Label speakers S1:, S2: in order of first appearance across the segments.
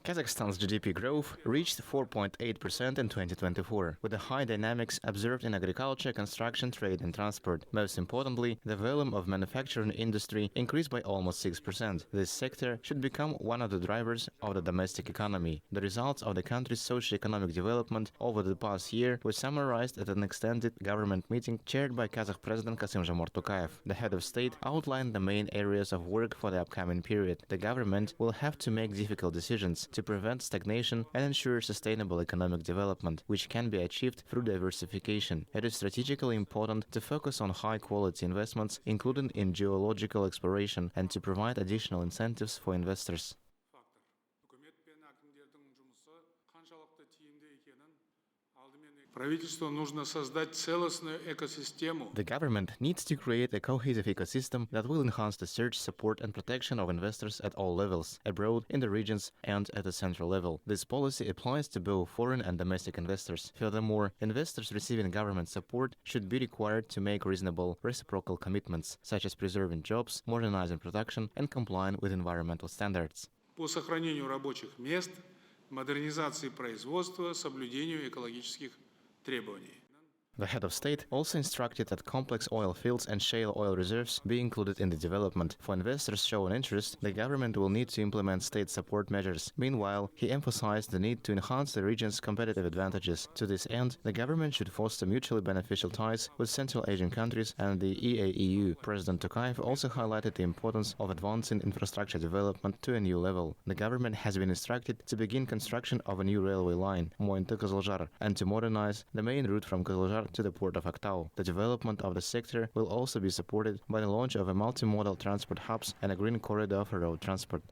S1: Kazakhstan's GDP growth reached 4.8% in 2024, with the high dynamics observed in agriculture, construction, trade and transport. Most importantly, the volume of manufacturing industry increased by almost 6%. This sector should become one of the drivers of the domestic economy. The results of the country's socio-economic development over the past year were summarized at an extended government meeting chaired by Kazakh President Kassym-Jomart Tokayev. The head of state outlined the main areas of work for the upcoming period. The government will have to make difficult decisions to prevent stagnation and ensure sustainable economic development, which can be achieved through diversification. It is strategically important to focus on high-quality investments, including in geological exploration, and to provide additional incentives for investors. The government needs to create a cohesive ecosystem that will enhance the search, support and protection of investors at all levels, abroad, in the regions and at the central level. This policy applies to both foreign and domestic investors. Furthermore, investors receiving government support should be required to make reasonable reciprocal commitments, such as preserving jobs, modernizing production and complying with environmental standards.
S2: По сохранению рабочих мест, модернизации производства, соблюдению экологических требований.
S1: The head of state also instructed that complex oil fields and shale oil reserves be included in the development. For investors showing interest, the government will need to implement state support measures. Meanwhile, he emphasized the need to enhance the region's competitive advantages. To this end, the government should foster mutually beneficial ties with Central Asian countries and the EAEU. President Tokayev also highlighted the importance of advancing infrastructure development to a new level. The government has been instructed to begin construction of a new railway line, Moynta-Kızılcahr, and to modernize the main route from Kızılcahr to the port of Aktau. The development of the sector will also be supported by the launch of a multimodal transport hubs and a green corridor for road transport.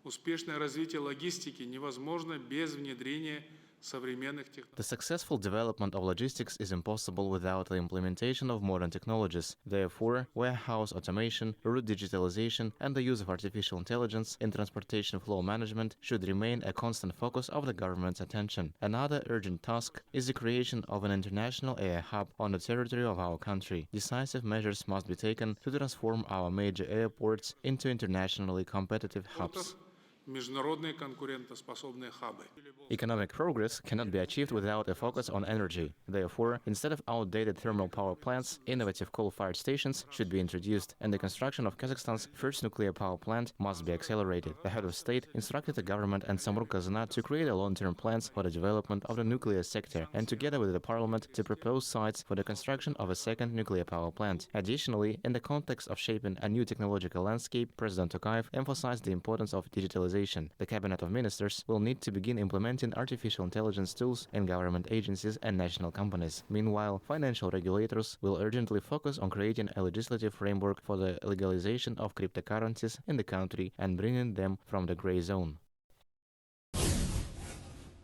S2: Успешное развитие логистики невозможно без внедрения современных технологий.
S1: The successful development of logistics is impossible without the implementation of modern technologies. Therefore, warehouse automation, route digitalization, and the use of artificial intelligence in transportation flow management should remain a constant focus of the government's attention. Another urgent task is the creation of an international AI hub on the territory of our country. Decisive measures must be taken to transform our major airports into internationally competitive hubs. Economic progress cannot be achieved without a focus on energy. Therefore, instead of outdated thermal power plants, innovative coal-fired stations should be introduced, and the construction of Kazakhstan's first nuclear power plant must be accelerated. The head of state instructed the government and Samruk-Kazyna to create a long-term plans for the development of the nuclear sector, and together with the parliament to propose sites for the construction of a second nuclear power plant. Additionally, in the context of shaping a new technological landscape, President Tokayev emphasized the importance of digitalization. The Cabinet of Ministers will need to begin implementing artificial intelligence tools in government agencies and national companies. Meanwhile, financial regulators will urgently focus on creating a legislative framework for the legalization of cryptocurrencies in the country and bringing them from the gray zone.